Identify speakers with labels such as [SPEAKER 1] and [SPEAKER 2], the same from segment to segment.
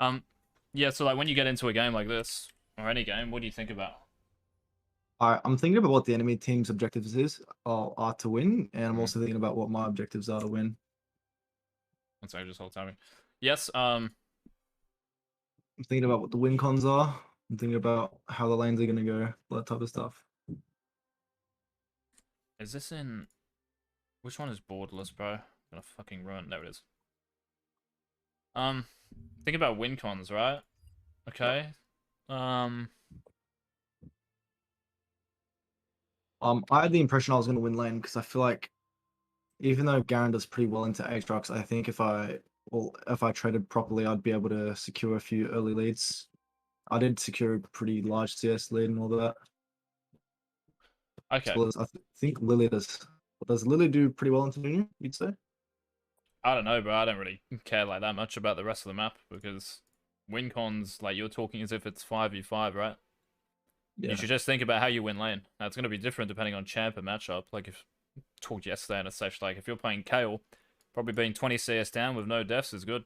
[SPEAKER 1] Um, yeah. So like when you get into a game like this or any game, what do you think about?
[SPEAKER 2] I'm thinking about what the enemy team's objectives are to win, and I'm
[SPEAKER 1] Mm,
[SPEAKER 2] also thinking about what my objectives are to win.
[SPEAKER 1] that's actually just whole timing. Yes.
[SPEAKER 2] I'm thinking about what the win cons are. I'm thinking about how the lanes are gonna go, that type of stuff.
[SPEAKER 1] Is this in? Which one is borderless, bro? I'm gonna fucking ruin. There it is. Um, think about win cons, right?
[SPEAKER 2] Yep.
[SPEAKER 1] Okay. Um,
[SPEAKER 2] I had the impression I was gonna win lane because I feel like even though Garen does pretty well into Aatrox, I think if I traded properly, I'd be able to secure a few early leads. I did secure a pretty large CS lead and all that. As
[SPEAKER 1] okay.
[SPEAKER 2] well as think Lily does. Does Lily do pretty well into Junior, you'd say?
[SPEAKER 1] I don't know, bro. I don't really care like that much about the rest of the map because win cons, like you're talking as if it's 5v5, right? You
[SPEAKER 2] Yeah.
[SPEAKER 1] should just think about how you win lane. Now, it's going to be different depending on champ and matchup. Like, if talked yesterday in a session, like, if you're playing Kale, probably being 20 CS down with no deaths is good.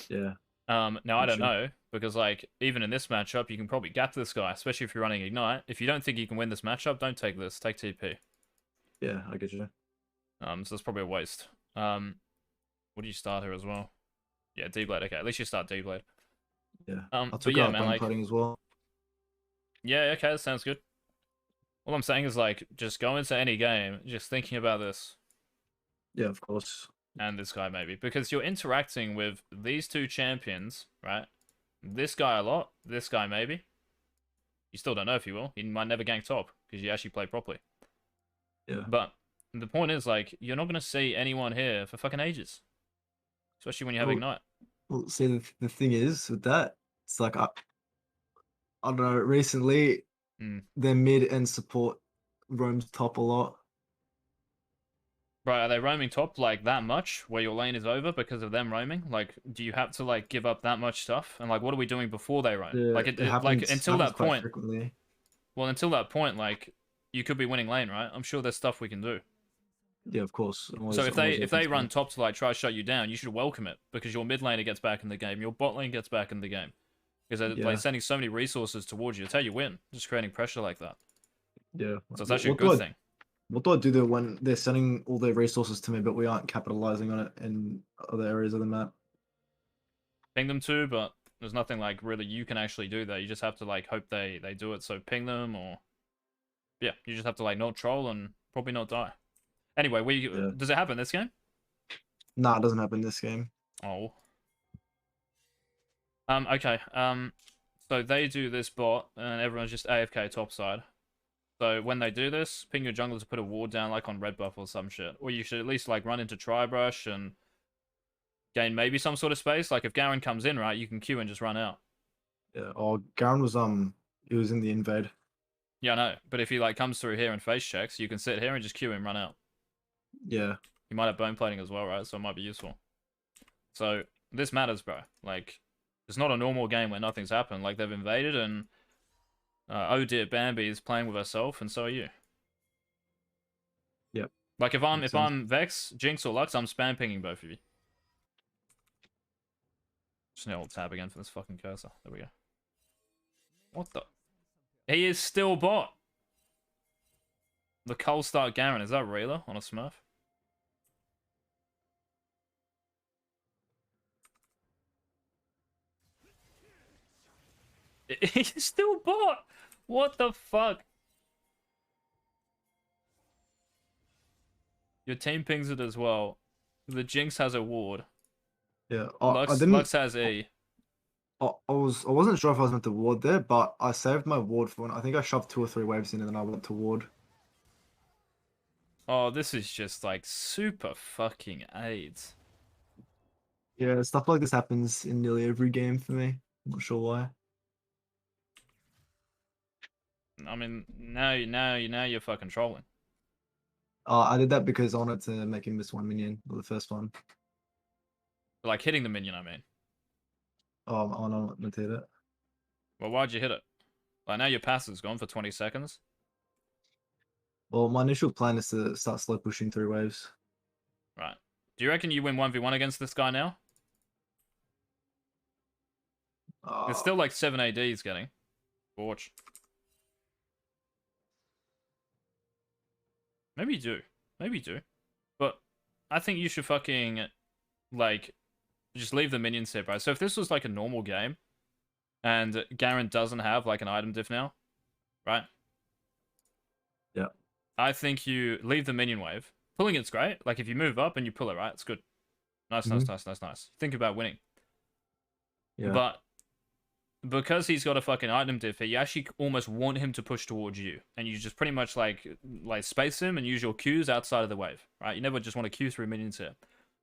[SPEAKER 2] Yeah.
[SPEAKER 1] Now, I
[SPEAKER 2] For
[SPEAKER 1] don't
[SPEAKER 2] sure.
[SPEAKER 1] know, because, like, even in this matchup, you can probably gap this guy, especially if you're running Ignite. If you don't think you can win this matchup, don't take this. Take TP.
[SPEAKER 2] Yeah, I get you.
[SPEAKER 1] So it's probably a waste. What do you start here as well? Yeah, D-Blade. Okay, at least you start D-Blade.
[SPEAKER 2] Yeah. I
[SPEAKER 1] But
[SPEAKER 2] took
[SPEAKER 1] yeah,
[SPEAKER 2] out
[SPEAKER 1] man,
[SPEAKER 2] bone
[SPEAKER 1] like,
[SPEAKER 2] plating as well.
[SPEAKER 1] yeah, okay, that sounds good. All I'm saying is, like, just go into any game just thinking about this.
[SPEAKER 2] Yeah, of course.
[SPEAKER 1] And this guy maybe, because you're interacting with these two champions, right? This guy a lot, this guy maybe. You still don't know if he will. He might never gank top because you actually play properly.
[SPEAKER 2] Yeah.
[SPEAKER 1] But the point is, like, you're not gonna see anyone here for fucking ages, especially when you have
[SPEAKER 2] Well,
[SPEAKER 1] ignite.
[SPEAKER 2] see, the thing is with that, it's like I don't know. Recently,
[SPEAKER 1] Mm.
[SPEAKER 2] their mid and support roams top a lot.
[SPEAKER 1] Right, are they roaming top like that much where your lane is over because of them roaming? Like, do you have to like give up that much stuff? And like, what are we doing before they roam?
[SPEAKER 2] Yeah,
[SPEAKER 1] Like,
[SPEAKER 2] it
[SPEAKER 1] like
[SPEAKER 2] happens
[SPEAKER 1] until that
[SPEAKER 2] quite
[SPEAKER 1] point.
[SPEAKER 2] frequently.
[SPEAKER 1] Well, until that point, like, you could be winning lane, right? I'm sure there's stuff we can do.
[SPEAKER 2] Yeah, of course.
[SPEAKER 1] So
[SPEAKER 2] I'm always
[SPEAKER 1] if
[SPEAKER 2] open
[SPEAKER 1] they
[SPEAKER 2] to
[SPEAKER 1] run
[SPEAKER 2] it.
[SPEAKER 1] top to like try to shut you down, you should welcome it because your mid laner gets back in the game, your bot lane gets back in the game because they're like
[SPEAKER 2] Yeah,
[SPEAKER 1] sending so many resources towards you. It's how you win, just creating pressure like that.
[SPEAKER 2] yeah.
[SPEAKER 1] So it's
[SPEAKER 2] What,
[SPEAKER 1] actually a
[SPEAKER 2] what do
[SPEAKER 1] good
[SPEAKER 2] I
[SPEAKER 1] thing.
[SPEAKER 2] what do I do though when they're sending all their resources to me, but we aren't capitalizing on it in other areas of the map?
[SPEAKER 1] Ping them too, but there's nothing like really you can actually do there. You just have to like hope they do it. So ping them or yeah, you just have to like not troll and probably not die. Anyway, we
[SPEAKER 2] Yeah.
[SPEAKER 1] does it happen this game?
[SPEAKER 2] Nah, it doesn't happen this game.
[SPEAKER 1] Oh. Okay. So they do this bot and everyone's just AFK topside. So when they do this, ping your jungler to put a ward down like on red buff or some shit. Or you should at least like run into Tribrush and gain maybe some sort of space. Like if Garen comes in, right, you can queue and just run out.
[SPEAKER 2] Yeah. Oh, Garen was he was in the invade.
[SPEAKER 1] Yeah, I know. But if he like comes through here and face checks, you can sit here and just queue and run out.
[SPEAKER 2] Yeah.
[SPEAKER 1] You might have bone plating as well, right? So it might be useful. So this matters, bro. Like it's not a normal game where nothing's happened. Like they've invaded and oh dear, Bambi is playing with herself, and so are you.
[SPEAKER 2] Yep.
[SPEAKER 1] Like
[SPEAKER 2] Makes
[SPEAKER 1] if
[SPEAKER 2] sense.
[SPEAKER 1] I'm Vex, Jinx, or Lux, I'm spam pinging both of you. Just need to alt tab again for this fucking cursor. There we go. What the? He is still bot. The Cold Start Garen, is that Rayla on a Smurf? He's still bot. What the fuck? Your team pings it as well. The Jinx has a ward.
[SPEAKER 2] Yeah. I
[SPEAKER 1] Lux
[SPEAKER 2] didn't.
[SPEAKER 1] has E.
[SPEAKER 2] I wasn't sure if I was meant to ward there, but I saved my ward for when I think I shoved 2 or 3 waves in and then I went to ward.
[SPEAKER 1] Oh, this is just like super fucking AIDS.
[SPEAKER 2] Yeah, stuff like this happens in nearly every game for me. I'm not sure why.
[SPEAKER 1] I mean, now you're fucking trolling.
[SPEAKER 2] I did that because I wanted to make him miss 1 minion, the first one.
[SPEAKER 1] Like hitting the minion, I mean.
[SPEAKER 2] Oh no, not to that.
[SPEAKER 1] Well, why'd you hit it? Like now your passive's gone for 20 seconds.
[SPEAKER 2] Well, my initial plan is to start slow pushing through waves.
[SPEAKER 1] Right. Do you reckon you win 1v1 against this guy now? It's still like 7 AD he's getting. Watch. Maybe you do. Maybe you do. But I think you should fucking, like, just leave the minions here, bro. So if this was like a normal game, and Garen doesn't have like an item diff now, right?
[SPEAKER 2] Yeah.
[SPEAKER 1] I think you leave the minion wave. Pulling it's great. Like if you move up and you pull it, right? It's good. Nice,
[SPEAKER 2] Mhm.
[SPEAKER 1] nice. Think about winning.
[SPEAKER 2] Yeah.
[SPEAKER 1] But because he's got a fucking item diff here, you actually almost want him to push towards you. And you just pretty much like space him and use your Qs outside of the wave, right? You never just want to Q through minions here.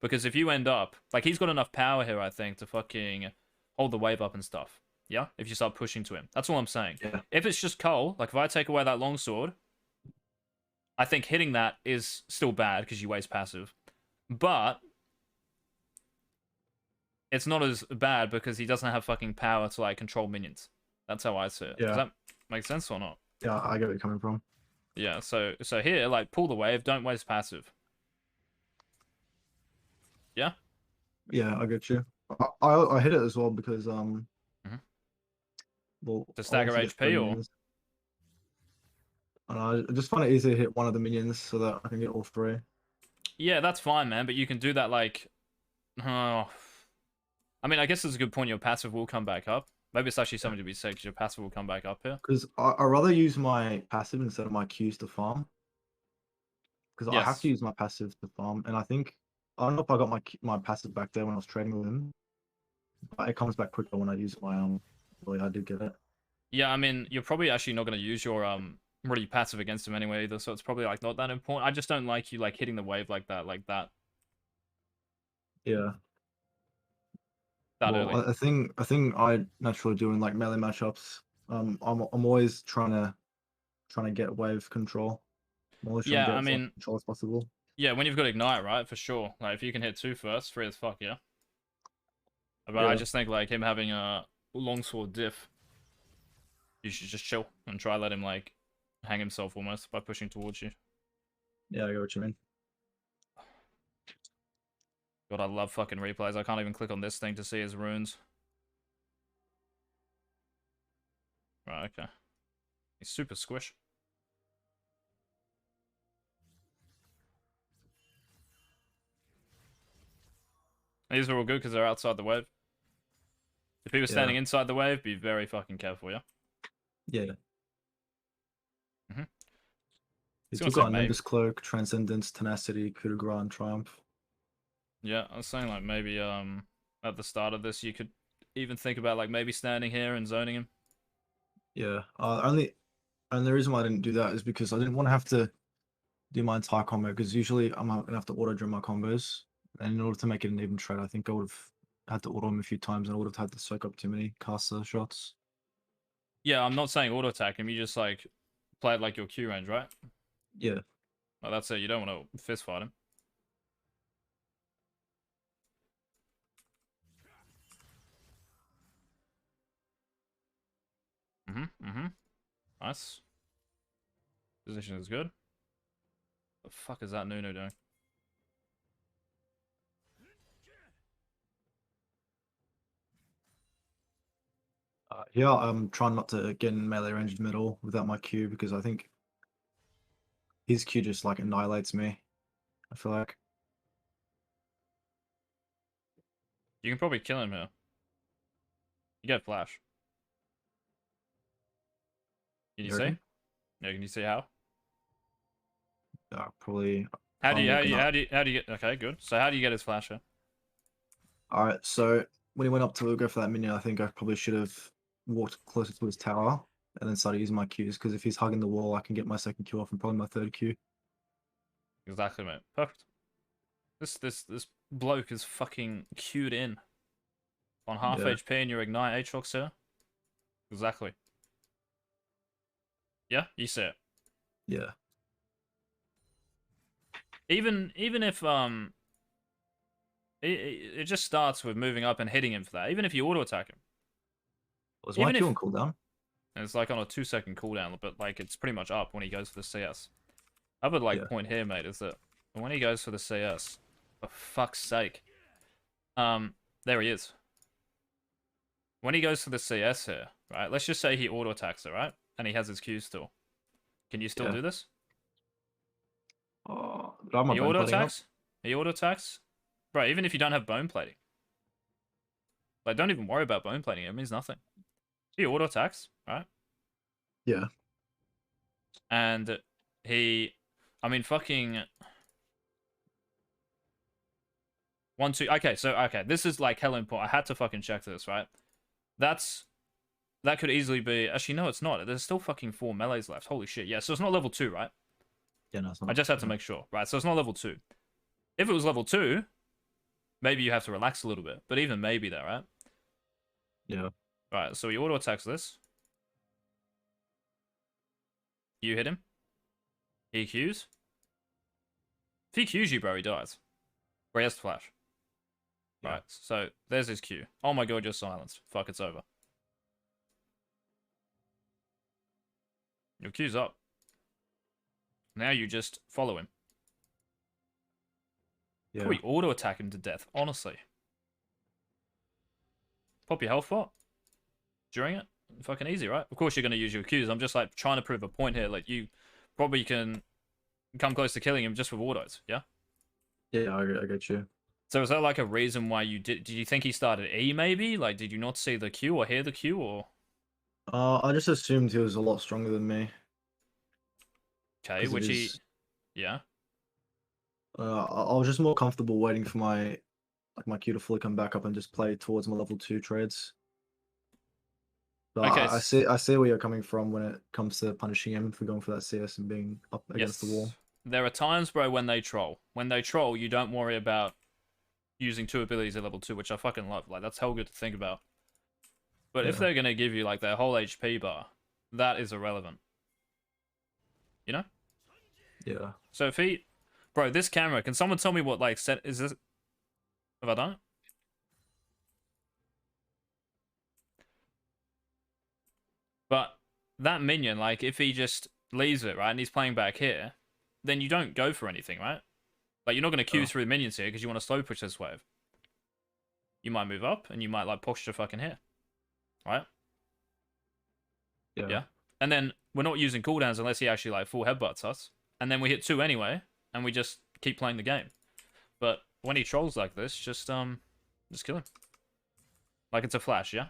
[SPEAKER 1] Because if you end up, like he's got enough power here, I think, to fucking hold the wave up and stuff. Yeah? If you start pushing to him. That's all I'm saying.
[SPEAKER 2] Yeah.
[SPEAKER 1] If it's just Cole, like if I take away that longsword, I think hitting that is still bad because you waste passive. But it's not as bad because he doesn't have fucking power to like control minions. That's how I see it.
[SPEAKER 2] Yeah.
[SPEAKER 1] Does that make sense or not?
[SPEAKER 2] Yeah, I get where you're coming from.
[SPEAKER 1] Yeah, so here, like pull the wave, don't waste passive. Yeah?
[SPEAKER 2] Yeah, I get you. I hit it as well because well,
[SPEAKER 1] To
[SPEAKER 2] I
[SPEAKER 1] stagger
[SPEAKER 2] want to get
[SPEAKER 1] HP
[SPEAKER 2] three
[SPEAKER 1] or
[SPEAKER 2] minions. And I just find it easier to hit one of the minions so that I can get all three.
[SPEAKER 1] yeah, that's fine, man, but you can do that like oh. I mean, I guess it's a good point, your passive will come back up. Maybe it's actually something to be said because your passive will come back up here.
[SPEAKER 2] Because I rather use my passive instead of my Qs to farm. Because I have
[SPEAKER 1] Yes.
[SPEAKER 2] to use my passive to farm, and I don't know if I got my passive back there when I was trading with him, but it comes back quicker when I use my Well, yeah, I did get it.
[SPEAKER 1] Yeah, I mean, you're probably actually not going to use your really passive against him anyway either, so it's probably like not that important. I just don't like you like hitting the wave like that
[SPEAKER 2] Yeah.
[SPEAKER 1] that
[SPEAKER 2] Well,
[SPEAKER 1] early.
[SPEAKER 2] I think I naturally do in like melee matchups. I'm always trying to get wave control. I'm always trying to
[SPEAKER 1] Yeah,
[SPEAKER 2] get
[SPEAKER 1] I
[SPEAKER 2] as much
[SPEAKER 1] mean,
[SPEAKER 2] control as possible.
[SPEAKER 1] yeah, when you've got ignite, right, for sure. Like if you can hit 2 first, free as fuck, yeah. But I
[SPEAKER 2] Yeah.
[SPEAKER 1] just think like him having a longsword diff, you should just chill and try let him like hang himself almost by pushing towards you.
[SPEAKER 2] Yeah, I get what you mean.
[SPEAKER 1] God, I love fucking replays. I can't even click on this thing to see his runes. Right, okay. He's super squish. These are all good because they're outside the wave. If he was standing
[SPEAKER 2] Yeah.
[SPEAKER 1] inside the wave, be very fucking careful, yeah?
[SPEAKER 2] Yeah.
[SPEAKER 1] Mm-hmm.
[SPEAKER 2] He's
[SPEAKER 1] Gonna
[SPEAKER 2] still
[SPEAKER 1] say
[SPEAKER 2] got
[SPEAKER 1] maybe.
[SPEAKER 2] Nimbus Cloak, Transcendence, Tenacity, Coup de Grace, and Triumph.
[SPEAKER 1] Yeah, I was saying like maybe at the start of this you could even think about like maybe standing here and zoning him.
[SPEAKER 2] Yeah. Only reason why I didn't do that is because I didn't want to have to do my entire combo because usually I'm gonna have to auto drain my combos, and in order to make it an even trade, I think I would have had to auto him a few times, and I would have had to soak up too many caster shots.
[SPEAKER 1] Yeah, I'm not saying auto attack him, you just like play it like your Q range, right?
[SPEAKER 2] Yeah.
[SPEAKER 1] Like that's it, you don't want to fist fight him. Nice. Position is good. The fuck is that Nunu doing?
[SPEAKER 2] Here I'm trying not to get in melee range middle without my Q because I think his Q just like annihilates me. I feel like.
[SPEAKER 1] You can probably kill him here. You get flash. Can you
[SPEAKER 2] You
[SPEAKER 1] see?
[SPEAKER 2] reckon?
[SPEAKER 1] Yeah, can you see how?
[SPEAKER 2] Probably.
[SPEAKER 1] How do
[SPEAKER 2] Can't
[SPEAKER 1] you how
[SPEAKER 2] walk
[SPEAKER 1] do you
[SPEAKER 2] enough.
[SPEAKER 1] how do you get okay, good. So how do you get his flash here?
[SPEAKER 2] All right, so when he went up to go for that minion, I think I probably should have walked closer to his tower and then started using my Qs because if he's hugging the wall, I can get my second Q off and probably my third Q.
[SPEAKER 1] Exactly, mate. Perfect. This bloke is fucking queued in. On half
[SPEAKER 2] Yeah.
[SPEAKER 1] HP and your ignite Aatrox here. Exactly. Yeah, you see it.
[SPEAKER 2] Yeah.
[SPEAKER 1] Even if it just starts with moving up and hitting him for that. Even if you auto attack him.
[SPEAKER 2] Was my
[SPEAKER 1] Even
[SPEAKER 2] Q
[SPEAKER 1] if
[SPEAKER 2] on cooldown?
[SPEAKER 1] and it's like on a 2-second cooldown, but like it's pretty much up when he goes for the CS. Other like
[SPEAKER 2] Yeah.
[SPEAKER 1] point here, mate, is that when he goes for the CS, for fuck's sake, there he is. when he goes for the CS here, right? Let's just say he auto attacks it, right? And he has his Q still. Can you still
[SPEAKER 2] Yeah.
[SPEAKER 1] do this?
[SPEAKER 2] Oh, do I have my
[SPEAKER 1] He
[SPEAKER 2] bone
[SPEAKER 1] auto
[SPEAKER 2] plating up?
[SPEAKER 1] attacks. He auto attacks. Bro, even if you don't have bone plating, like don't even worry about bone plating. It means nothing. He auto attacks, right?
[SPEAKER 2] Yeah.
[SPEAKER 1] And he, I mean, fucking 1, 2. Okay, this is like hella important. I had to fucking check this, right? That could easily be. Actually, no, it's not. There's still fucking 4 melees left. Holy shit. Yeah, so it's not level 2, right?
[SPEAKER 2] Yeah, no, it's
[SPEAKER 1] I
[SPEAKER 2] not.
[SPEAKER 1] just had to make sure, right? So it's not level 2. If it was level 2, maybe you have to relax a little bit. But even maybe there, right?
[SPEAKER 2] Yeah.
[SPEAKER 1] Right, so he auto attacks this. You hit him. He Qs. If he Qs you, bro, he dies. Or he has to flash.
[SPEAKER 2] Yeah.
[SPEAKER 1] Right, so there's his Q. Oh my god, you're silenced. Fuck, it's over. Your Q's up. Now you just follow him.
[SPEAKER 2] Yeah.
[SPEAKER 1] Probably auto attack him to death, honestly. Pop your health pot during it. Fucking easy, right? Of course you're going to use your Qs. I'm just like trying to prove a point here. Like you probably can come close to killing him just with autos, yeah?
[SPEAKER 2] Yeah, I get you.
[SPEAKER 1] So is that like a reason why you did you think he started E maybe? Like did you not see the Q or hear the Q or
[SPEAKER 2] I just assumed he was a lot stronger than me.
[SPEAKER 1] okay,
[SPEAKER 2] 'Cause
[SPEAKER 1] which
[SPEAKER 2] it
[SPEAKER 1] he
[SPEAKER 2] is,
[SPEAKER 1] yeah.
[SPEAKER 2] I was just more comfortable waiting for my Q to fully come back up and just play towards my level 2 trades. But
[SPEAKER 1] Okay.
[SPEAKER 2] I see where you're coming from when it comes to punishing him for going for that CS and being up against the wall.
[SPEAKER 1] There are times, bro, when they troll. When they troll, you don't worry about using 2 abilities at level 2, which I fucking love. Like that's hell good to think about. But if
[SPEAKER 2] Yeah.
[SPEAKER 1] they're gonna give you like their whole HP bar, that is irrelevant. You know?
[SPEAKER 2] Yeah.
[SPEAKER 1] So if he, bro, this camera. Can someone tell me what like set is this? Have I done it? But that minion, like, if he just leaves it right and he's playing back here, then you don't go for anything, right? Like you're not gonna Q
[SPEAKER 2] Oh.
[SPEAKER 1] through the minions here because you want to slow push this wave. You might move up and you might like posture fucking here, right?
[SPEAKER 2] Yeah.
[SPEAKER 1] Yeah. And then we're not using cooldowns unless he actually like full headbutts us. And then we hit 2 anyway, and we just keep playing the game. But when he trolls like this, just kill him. Like it's a flash, yeah?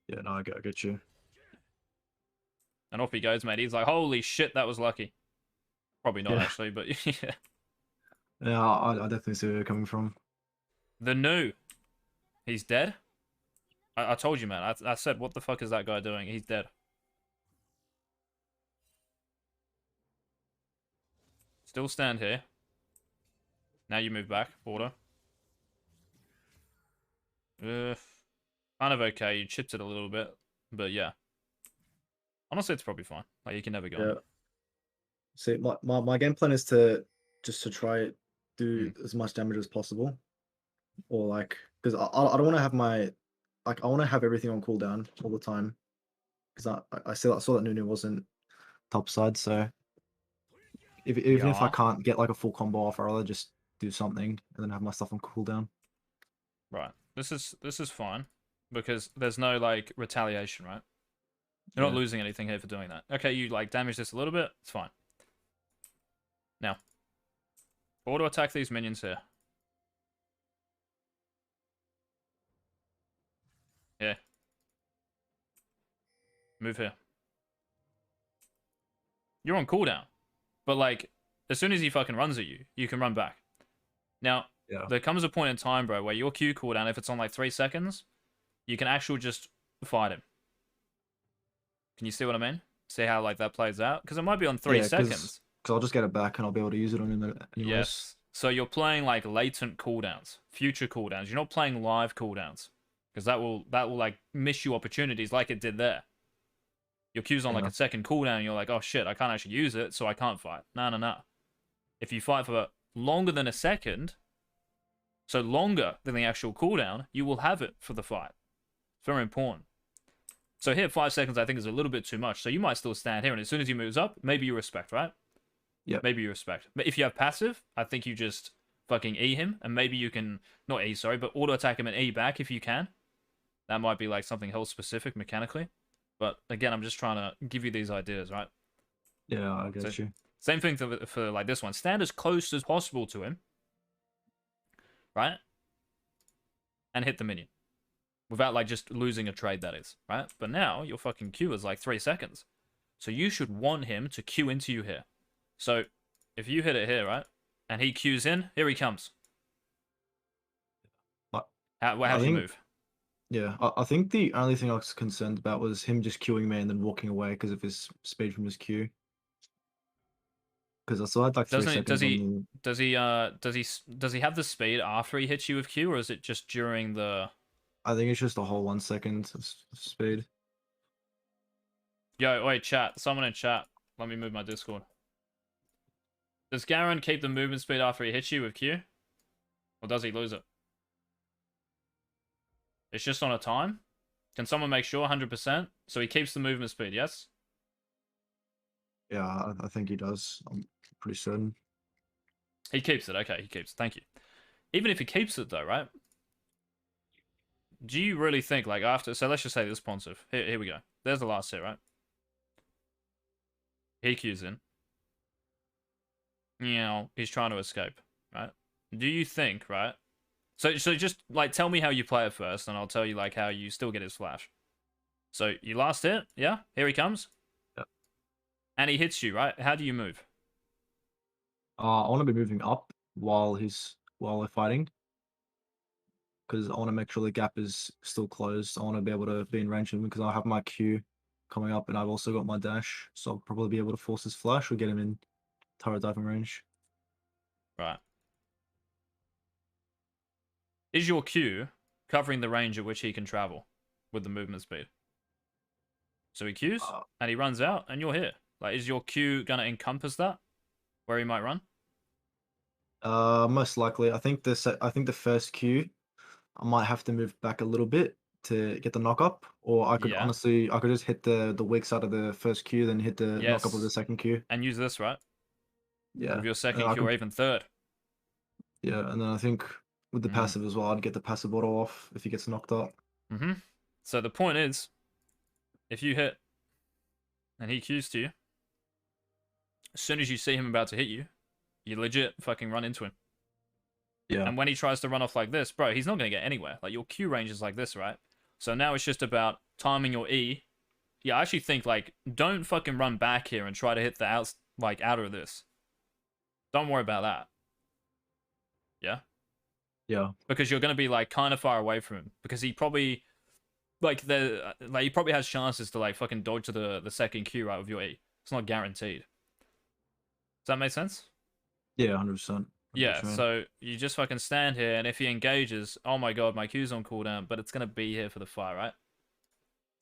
[SPEAKER 2] Yeah, no, I get you.
[SPEAKER 1] And off he goes, mate. He's like, holy shit, that was lucky. Probably not
[SPEAKER 2] Yeah.
[SPEAKER 1] actually, but yeah.
[SPEAKER 2] Yeah, I definitely see where you're coming from.
[SPEAKER 1] The new. He's dead? I told you, man. I said, what the fuck is that guy doing? He's dead. Still stand here. Now you move back, border. Kind of okay. You chipped it a little bit, but yeah. Honestly, it's probably fine. Like you can never go.
[SPEAKER 2] Yeah. See, my game plan is to try do as much damage as possible, or like because I don't want to have I want to have everything on cooldown all the time, because I saw that Nunu wasn't top side, so even if I
[SPEAKER 1] Yeah.
[SPEAKER 2] can't get like a full combo off, I'd rather just do something and then have my stuff on cooldown.
[SPEAKER 1] Right. This is fine because there's no like retaliation, right? You're not
[SPEAKER 2] Yeah.
[SPEAKER 1] losing anything here for doing that. Okay, you like damage this a little bit. It's fine. Now, auto attack these minions here. Yeah. Move here. You're on cooldown, but like as soon as he fucking runs at you, you can run back. Now,
[SPEAKER 2] Yeah.
[SPEAKER 1] there comes a point in time, bro, where your Q cooldown, if it's on like 3 seconds, you can actually just fight him. Can you see what I mean? See how like that plays out? Because it might be on 3 seconds.
[SPEAKER 2] Because I'll just get it back and I'll be able to use it on him anyways.
[SPEAKER 1] Yes. So you're playing like latent cooldowns, future cooldowns. You're not playing live cooldowns, because that will like miss you opportunities like it did there. Your Q's on like
[SPEAKER 2] Yeah.
[SPEAKER 1] a second cooldown, and you're like, oh shit, I can't actually use it, so I can't fight. No. If you fight for longer than a second, so longer than the actual cooldown, you will have it for the fight. It's very important. So here, 5 seconds I think is a little bit too much. So you might still stand here, and as soon as he moves up, maybe you respect, right?
[SPEAKER 2] Yeah.
[SPEAKER 1] Maybe you respect. But if you have passive, I think you just fucking E him, and maybe you can not E, sorry, but auto attack him and E back if you can. That might be like something health specific mechanically. But again, I'm just trying to give you these ideas, right?
[SPEAKER 2] Yeah, I
[SPEAKER 1] So
[SPEAKER 2] get you.
[SPEAKER 1] same thing for like this one. Stand as close as possible to him, right? And hit the minion. Without like just losing a trade, that is, right? But now your fucking Q is like 3 seconds. So you should want him to Q into you here. So if you hit it here, right? And he Qs in, here he comes.
[SPEAKER 2] But
[SPEAKER 1] How
[SPEAKER 2] I
[SPEAKER 1] do you
[SPEAKER 2] think,
[SPEAKER 1] move?
[SPEAKER 2] yeah, I think the only thing I was concerned about was him just queuing me and then walking away because of his speed from his queue. Because I still had like three
[SPEAKER 1] Doesn't it,
[SPEAKER 2] seconds on the.
[SPEAKER 1] does he have the speed after he hits you with Q, or is it just during the?
[SPEAKER 2] I think it's just a whole 1 second of speed.
[SPEAKER 1] Yo, wait, chat. Someone in chat. Let me move my Discord. Does Garen keep the movement speed after he hits you with Q? Or does he lose it? It's just on a time? Can someone make sure 100%? So he keeps the movement speed, yes?
[SPEAKER 2] Yeah, I think he does. I'm pretty certain.
[SPEAKER 1] He keeps it. Okay, he keeps it. Thank you. Even if he keeps it, though, right? Do you really think, like, after... So let's just say this Pontiff. Here we go. There's the last hit, right? He Qs in. You know, he's trying to escape, right? Do you think, right? So just, like, tell me how you play it first, and I'll tell you, like, how you still get his flash. So, you last hit, yeah? Here he comes.
[SPEAKER 2] Yep.
[SPEAKER 1] And he hits you, right? How do you move?
[SPEAKER 2] I want to be moving up while we're fighting. Because I want to make sure the gap is still closed. I want to be able to be in range of him because I have my Q coming up and I've also got my dash. So I'll probably be able to force his flash or get him in turret diving range.
[SPEAKER 1] Right. Is your Q covering the range at which he can travel with the movement speed? So he Qs, and he runs out, and you're here. Like, is your Q going to encompass that? Where he might run?
[SPEAKER 2] Most likely. I think the first Q, I might have to move back a little bit to get the knock up, or I could
[SPEAKER 1] Yeah.
[SPEAKER 2] honestly, I could just hit the weak side of the first Q, then hit the knock up of the second Q.
[SPEAKER 1] And use this, right?
[SPEAKER 2] Yeah.
[SPEAKER 1] With your second Q or even third.
[SPEAKER 2] Yeah, and then I think with the passive as well, I'd get the passive auto off if he gets knocked up.
[SPEAKER 1] So the point is, if you hit and he Qs to you, as soon as you see him about to hit you, you legit fucking run into him.
[SPEAKER 2] Yeah.
[SPEAKER 1] And when he tries to run off like this, bro, he's not going to get anywhere. Like, your Q range is like this, right? So now it's just about timing your E. Yeah, I actually think, like, don't fucking run back here and try to hit the outer of this. Don't worry about that. Yeah?
[SPEAKER 2] Yeah.
[SPEAKER 1] Because you're going to be, like, kind of far away from him. Because he probably, he probably has chances to, like, fucking dodge to the second Q, right, with your E. It's not guaranteed. Does that make sense?
[SPEAKER 2] Yeah, 100%.
[SPEAKER 1] Yeah, so you just fucking stand here, and if he engages, oh my god, my Q's on cooldown, but it's going to be here for the fight, right?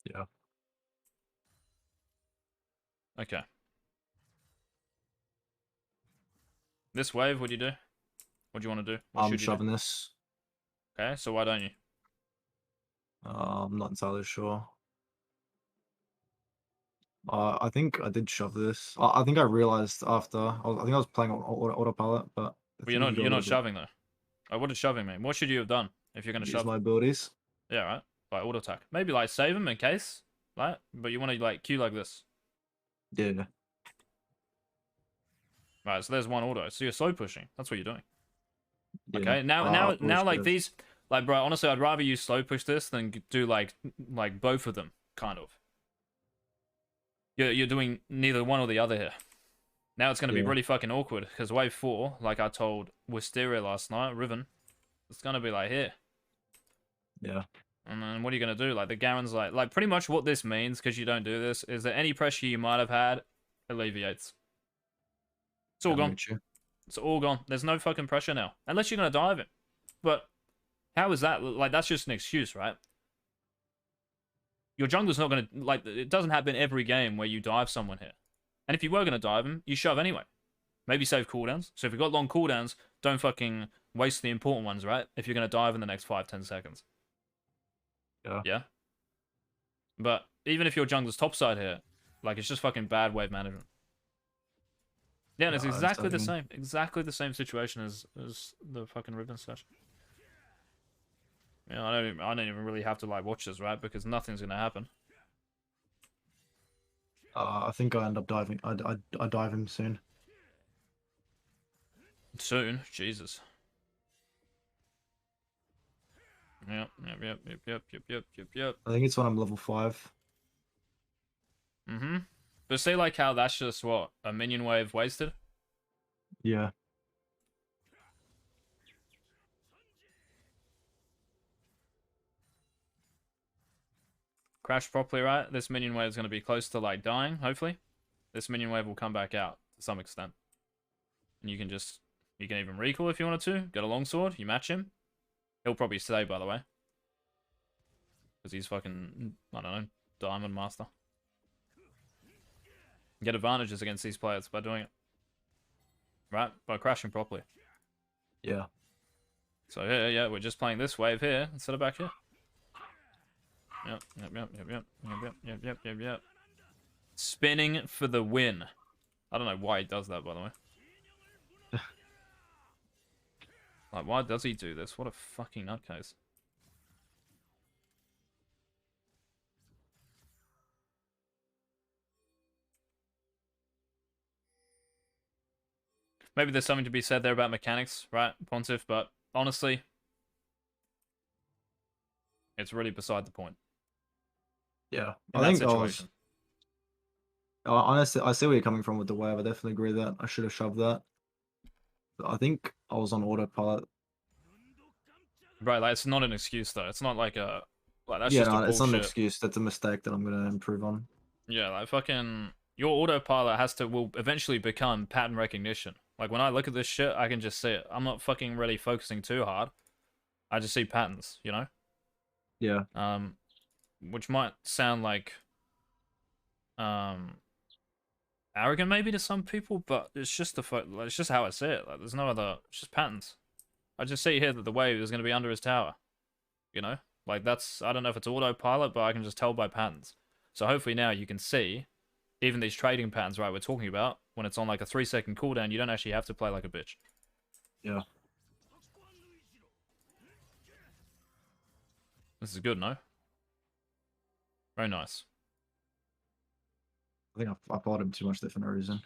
[SPEAKER 2] Yeah.
[SPEAKER 1] Okay. This wave, what do you do? What do you want to do? What
[SPEAKER 2] I'm shoving this.
[SPEAKER 1] Okay, so why don't you?
[SPEAKER 2] I'm not entirely sure. I think I did shove this. I think I realized after. I think I was playing on autopilot, but
[SPEAKER 1] Well, you're not shoving though. Oh, what did shoving mean? What should you have done if you're gonna
[SPEAKER 2] use
[SPEAKER 1] shove?
[SPEAKER 2] my abilities.
[SPEAKER 1] Yeah, right. Like auto attack. Maybe like save him in case, right? But you want to like Q like this.
[SPEAKER 2] Yeah.
[SPEAKER 1] Right. So there's one auto. So you're slow pushing. That's what you're doing.
[SPEAKER 2] Yeah.
[SPEAKER 1] Okay. Now like these, like bro. Honestly, I'd rather you slow push this than do like both of them, kind of. You're doing neither one or the other here. Now it's going to be really fucking awkward because wave 4, like I told Wisteria last night, Riven, it's going to be like here.
[SPEAKER 2] Yeah.
[SPEAKER 1] And then what are you going to do? Like the Garen's like pretty much what this means, because you don't do this, is that any pressure you might have had alleviates. It's all gone. It's all gone. There's no fucking pressure now. Unless you're going to dive it. But how is that? Like, that's just an excuse, right? Your jungler's not going to, like, it doesn't happen every game where you dive someone here. And if you were going to dive him, you shove anyway. Maybe save cooldowns. So if you've got long cooldowns, don't fucking waste the important ones, right? If you're going to dive in the next 5-10 seconds. Yeah? But even if your jungler's topside here, like, it's just fucking bad wave management. Yeah, and it's exactly the same. Exactly the same situation as the fucking Ribbon session. Yeah, I don't even really have to like watch this, right? Because nothing's gonna happen.
[SPEAKER 2] I think I end up diving. I dive him soon.
[SPEAKER 1] Soon, Jesus. Yep.
[SPEAKER 2] I think it's when I'm level 5.
[SPEAKER 1] Mm-hmm. But see, like how that's just what a minion wave wasted.
[SPEAKER 2] Yeah.
[SPEAKER 1] Crash properly, right? This minion wave is gonna be close to like dying. Hopefully, this minion wave will come back out to some extent, and you can even recall if you wanted to. Get a longsword, you match him. He'll probably stay, by the way, because he's fucking, I don't know, Diamond Master. Get advantages against these players by doing it. Right? By crashing properly.
[SPEAKER 2] Yeah.
[SPEAKER 1] So yeah, we're just playing this wave here instead of back here. Yep. Spinning for the win. I don't know why he does that, by the way. Like, why does he do this? What a fucking nutcase. Maybe there's something to be said there about mechanics, right, Pontiff? But honestly, it's really beside the point.
[SPEAKER 2] Yeah.
[SPEAKER 1] In
[SPEAKER 2] I
[SPEAKER 1] that
[SPEAKER 2] think
[SPEAKER 1] situation.
[SPEAKER 2] honestly, I see where you're coming from with the wave. I definitely agree that I should have shoved that. But I think I was on autopilot.
[SPEAKER 1] Right, like, it's not an excuse, though. It's not like a... Like, that's
[SPEAKER 2] Yeah,
[SPEAKER 1] just a
[SPEAKER 2] no, it's not an
[SPEAKER 1] bullshit.
[SPEAKER 2] excuse. That's a mistake that I'm gonna improve on.
[SPEAKER 1] Yeah, like, fucking... Your autopilot will eventually become pattern recognition. Like, when I look at this shit, I can just see it. I'm not fucking really focusing too hard. I just see patterns, you know?
[SPEAKER 2] Yeah.
[SPEAKER 1] Which might sound like... arrogant maybe to some people, but it's just it's just how I see it. Like, there's no other... It's just patterns. I just see here that the wave is going to be under his tower. You know? Like, that's... I don't know if it's autopilot, but I can just tell by patterns. So hopefully now you can see even these trading patterns, right, we're talking about, when it's on like a 3-second cooldown, you don't actually have to play like a bitch.
[SPEAKER 2] Yeah.
[SPEAKER 1] This is good, no? Very nice.
[SPEAKER 2] I think I followed him too much there for no reason.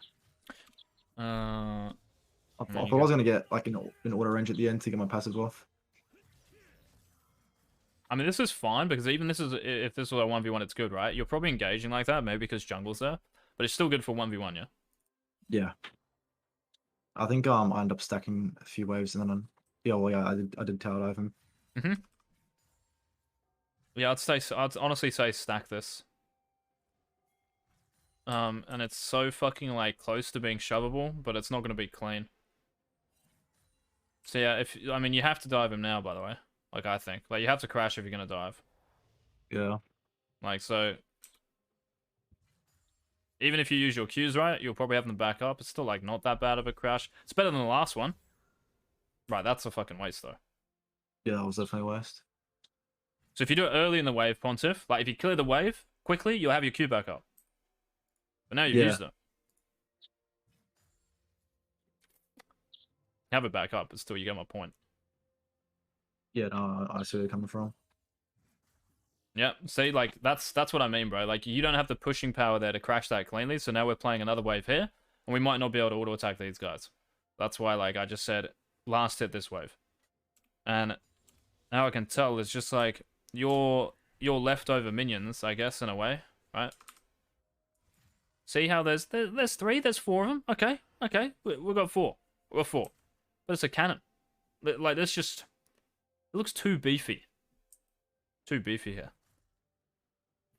[SPEAKER 1] Uh,
[SPEAKER 2] I thought I was gonna get like an auto range at the end to get my passives off.
[SPEAKER 1] I mean, this is fine, because even this is, if this was a 1v1, it's good, right? You're probably engaging like that, maybe because jungle's there, but it's still good for 1v1, yeah?
[SPEAKER 2] Yeah. I think I end up stacking a few waves and then I did tower dive him.
[SPEAKER 1] Yeah, I'd honestly say stack this. And it's so fucking like close to being shovable, but it's not gonna be clean. So yeah, I mean, you have to dive him now, by the way. Like, I think. Like, you have to crash if you're gonna dive.
[SPEAKER 2] Yeah.
[SPEAKER 1] Like, so... Even if you use your Qs right, you'll probably have them back up. It's still, like, not that bad of a crash. It's better than the last one. Right, that's a fucking waste, though.
[SPEAKER 2] Yeah, that was definitely a waste.
[SPEAKER 1] So if you do it early in the wave, Pontiff, like, if you clear the wave quickly, you'll have your Q back up. But now you've used it. Have it back up, but still, you get my point.
[SPEAKER 2] Yeah, no, I see where you're coming from.
[SPEAKER 1] Yeah, see, like, that's what I mean, bro. Like, you don't have the pushing power there to crash that cleanly, so now we're playing another wave here, and we might not be able to auto-attack these guys. That's why, like, I just said, last hit this wave. And now I can tell it's just, like, your leftover minions, I guess, in a way, right? See how there's 3, there's 4 of them? Okay, we've got 4. We've got 4. But it's a cannon. Like, this just... It looks too beefy. Too beefy here.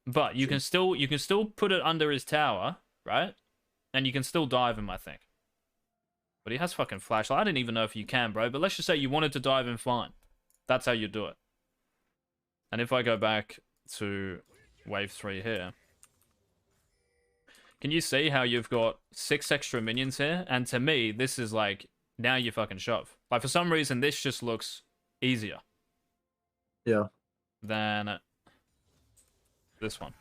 [SPEAKER 1] But you can still put it under his tower, right? And you can still dive him, I think. But he has fucking flashlight. I didn't even know if you can, bro. But let's just say you wanted to dive him, fine. That's how you do it. And if I go back to wave 3 here, can you see how you've got 6 extra minions here? And to me, this is like, now you fucking shove. Like, for some reason, this just looks easier.
[SPEAKER 2] Yeah.
[SPEAKER 1] Than this one.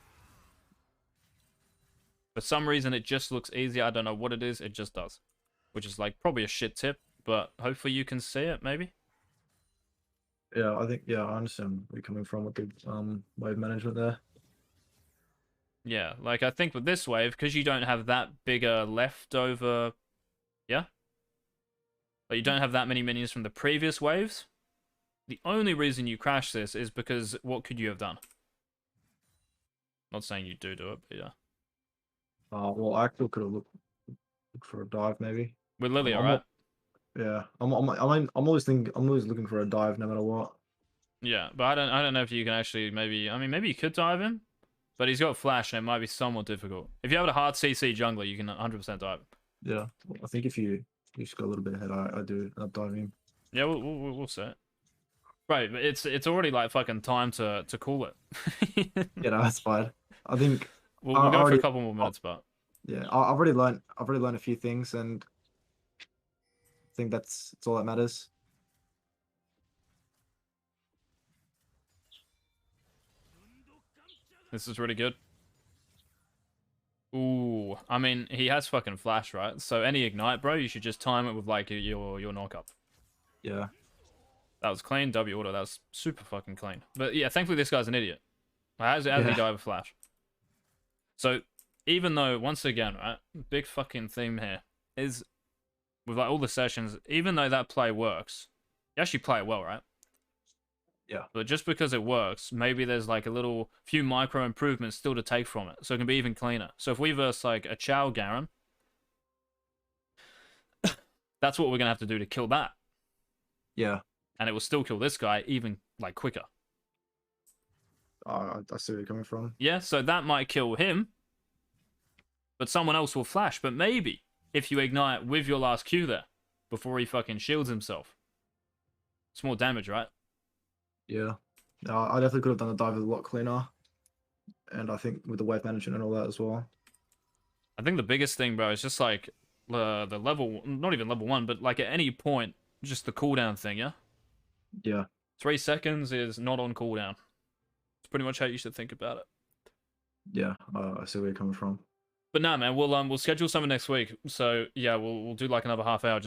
[SPEAKER 1] For some reason, it just looks easier. I don't know what it is. It just does. Which is, like, probably a shit tip. But hopefully you can see it, maybe?
[SPEAKER 2] Yeah, I think I understand where you're coming from with the wave management there.
[SPEAKER 1] Yeah, like I think with this wave, because you don't have that bigger leftover, yeah, but you don't have that many minions from the previous waves. The only reason you crash this is because what could you have done? Not saying you do it, but yeah.
[SPEAKER 2] Well, I actually could have looked for a dive maybe.
[SPEAKER 1] With
[SPEAKER 2] I'm,
[SPEAKER 1] Lilia,
[SPEAKER 2] I'm
[SPEAKER 1] right?
[SPEAKER 2] not, yeah, I'm always looking for a dive no matter what.
[SPEAKER 1] Yeah, but I don't know if you can actually maybe. I mean, maybe you could dive him, but he's got flash and it might be somewhat difficult. If you have a hard CC jungler, you can 100% dive him.
[SPEAKER 2] Yeah, I think if you just go a little bit ahead, I do up dive him.
[SPEAKER 1] Yeah, we'll see. Right, but it's already like fucking time to call it.
[SPEAKER 2] Yeah, no, that's fine. I think
[SPEAKER 1] We'll go for a
[SPEAKER 2] already,
[SPEAKER 1] couple more minutes, but
[SPEAKER 2] yeah, I've already learned a few things, and I think that's all that matters.
[SPEAKER 1] this is really good. Ooh, I mean, he has fucking flash, right? So any ignite, bro, you should just time it with like your knock up.
[SPEAKER 2] Yeah,
[SPEAKER 1] That was clean. W auto. That was super fucking clean. But yeah, thankfully this guy's an idiot. How did he die with flash? So even though, once again, right, big fucking theme here is with like all the sessions, even though that play works, you actually play it well, right?
[SPEAKER 2] yeah,
[SPEAKER 1] But just because it works, maybe there's like a little few micro improvements still to take from it, so it can be even cleaner. So if we verse like a Chow Garen, that's what we're gonna have to do to kill that,
[SPEAKER 2] yeah.
[SPEAKER 1] and it will still kill this guy even like quicker.
[SPEAKER 2] I see where you're coming from.
[SPEAKER 1] Yeah, so that might kill him, but someone else will flash. But maybe if you ignite with your last Q there before he fucking shields himself, it's more damage, right?
[SPEAKER 2] Yeah, I definitely could have done the dive a lot cleaner, and I think with the wave management and all that as well.
[SPEAKER 1] I think the biggest thing, bro, is just like the level, not even level 1, but like at any point, just the cooldown thing, yeah?
[SPEAKER 2] Yeah,
[SPEAKER 1] 3 seconds is not on cooldown. It's pretty much how you should think about it.
[SPEAKER 2] yeah, I see where you're coming from.
[SPEAKER 1] But nah, man, we'll schedule something next week. So yeah, we'll do like another half hour just